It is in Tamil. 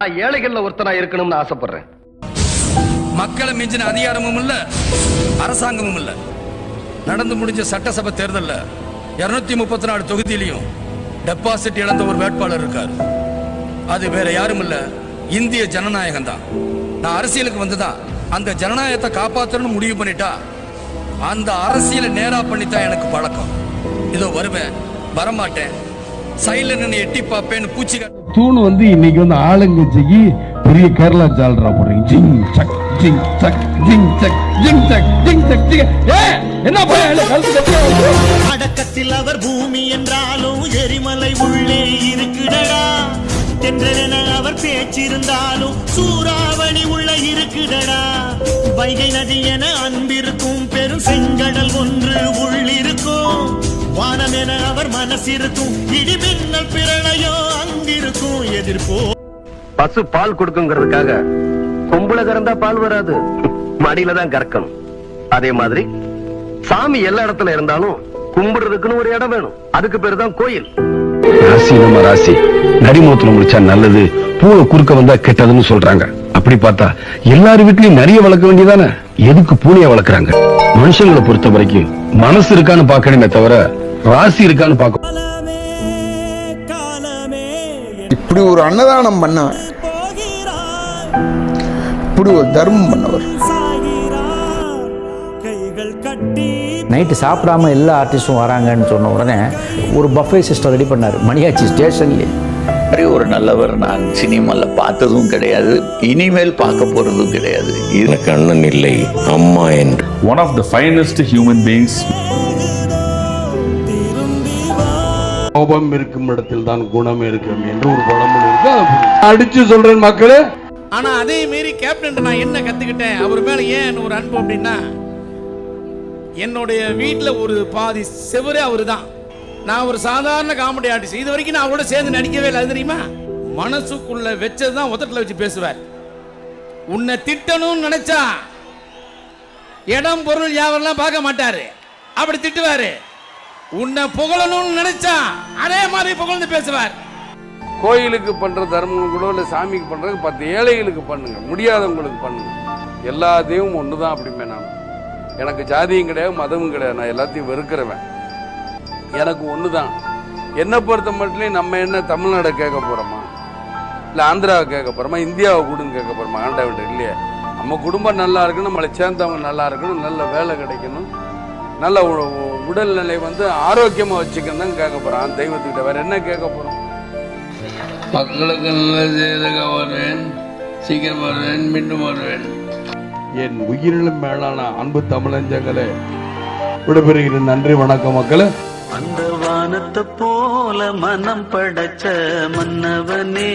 நான் ஏழைகள்ல ஒருத்தனா இருக்கணும்னு ஆசைப்படுறேன். மக்களை மிஞ்சின அதிகாரமும் இல்ல, அரசாங்கமும் இல்ல. நடந்து முடிஞ்ச சட்டசபை தேர்தல்ல 234 தொகுதியிலையும் டெபாசிட் இழந்த ஒரு வேட்பாளர் இருக்காரு. அது வேற யாரும் இல்ல, இந்திய ஜனநாயகம் தான். நான் அரசியலுக்கு வந்துதான் அந்த ஜனநாயகத்தை காப்பாற்றணும்னு முடிவு பண்ணிட்டா அந்த அரசியலை நேரா பண்ணித்தான் எனக்கு பழக்கம். இதோ வருவேன், வரமாட்டேன், சைடுல நின்று எட்டி பார்ப்பேன்னு பூச்சி தூண் வந்து இன்னைக்கு வந்து ஆளுங்கட்சிக்கு பெரிய கேரளா ஜால்ரா போடுறீங்க. ஜிங் சக் ஜிங் சக் ஜிங் சக் ஜிங் சக் ஜிங் சக் ஜிங். என்ன அடக்கத்தில் அவர் பூமி என்றாலும் எரிமலை உள்ளே இருக்குடா. தென்றென அவர் பேச்சிருந்தாலும் சூறாவளி உள்ள இருக்குடா. வைகை நதி என அன்பிருக்கும் பெரும் செங்கடல் ஒன்று உள்ளிருக்கும். வானம் என அவர் மனசிருக்கும், இடி மின்னல் பிரளயோ அங்கிருக்கும். எதிர்ப்போ பசு பால் கொடுக்குங்கிறதுக்காக கொம்புல கறந்தா பால் வராது, மடியில தான் கறக்கணும். அதே மாதிரி சாமி எல்லா இடத்துல இருந்தாலும் கும்பிடுறதுக்குன்னு ஒரு இடம் வேணும். அதுக்கு பேரு தான் கோயில். ராசி நம்ம ராசி நரிமூத்திரம் முடிச்சா நல்லது, பூவை குறுக்க வந்தா கெட்டதுன்னு சொல்றாங்க. அப்படி பார்த்தா எல்லாரும் வீட்லயும் நிறைய வளர்க்க வேண்டியதானே, எதுக்கு பூனைய வளர்க்குறாங்க? மனுஷங்களை பொறுத்த வரைக்கும் மனசு இருக்கான்னு பாக்கணுமே தவிர ராசி இருக்கான்னு பார்க்க. இப்படி ஒரு அன்னதானம் பண்ணவன், இப்படி ஒரு தர்மம் பண்ணவர். நைட்டு சாப்பிடாம எல்லா ஆர்டிஸ்டும் வராங்கன்னு சொன்ன உடனே ஒரு பஃபே சிஸ்டம் ரெடி பண்ணார் மணியாச்சி ஸ்டேஷன்லேயே. ஒரு நல்லவர் நான் சினிமாவில் பார்த்ததும் கிடையாது, இனிமேல் பார்க்க போறதும் கிடையாது. எனக்கு அண்ணன் இல்லை, அம்மா என்று. One of the finest human beings. கோபம் இருக்கும் இடத்தில் தான் குணம் இருக்கும் என்று ஒரு பழமொழி இருக்கு. அடிச்சு சொல்றேன் மக்களே. ஆனா அதே மீறி கேப்டன் நான் என்ன கத்துக்கிட்டேன் அவர் மேல ஏன் ஒரு அன்பு அப்படின்னா, என்னுடைய வீட்டில் ஒரு பாதி செவரே அவரு தான். நான் ஒரு சாதாரண காமெடி ஆர்டிஸ்ட், இது வரைக்கும் நான் அவரோட சேர்ந்து நடிக்கவே இல்லை. அது தெரியுமா? மனசுக்குள்ள வச்சதுதான் உதட்டில் வச்சு பேசுவார். உன்னை திட்டணும்னு நினைச்சா இடம் பொருள் யாவரெல்லாம் பார்க்க மாட்டாரு, அப்படி திட்டுவாரு. உன்னை புகழணும்னு நினைச்சா அதே மாதிரி புகழ்ந்து பேசுவார். கோயிலுக்கு பண்ற தர்மம் கூட இல்லை, சாமிக்கு பண்றது 10 ஏழைகளுக்கு பண்ணுங்க, முடியாதவங்களுக்கு பண்ணுங்க. எல்லா தெய்வம் ஒண்ணுதான் அப்படிமே. நான் எனக்கு ஜாதியும் கிடையாது, மதமும் கிடையாது, நான் எல்லாத்தையும் வெறுக்கிறவன். எனக்கு ஒண்ணுதான். என்னை பொறுத்த மட்டும் நம்ம என்ன தமிழ்நாடை கேட்க போறோமா, இல்லை ஆந்திராவை கேட்க போறோமா, இந்தியாவை கூடன்னு கேட்க போறோமா? ஆண்டவன் இல்லையே. நம்ம குடும்பம் நல்லா இருக்கணும், நம்மளை சேர்ந்தவங்க நல்லா இருக்கணும், நல்ல வேலை கிடைக்கணும், நல்ல உடல்நிலை வந்து ஆரோக்கியமா வச்சுக்கணும் தான் கேட்க போறோம் தெய்வத்துக்கிட்ட. வேற என்ன கேட்க போறோம்? மக்களுக்கு நல்ல செய்தியாக வருவேன், சீக்கிரம் வருவேன், மீண்டும் வருவேன். என் உயிரிலும் மேலான அன்பு தமிழஞ்சங்களே, விடைபெறுகிறேன். நன்றி, வணக்கம் மக்களே. அந்த வானத்தை போல மனம் படைச்ச மன்னவனே.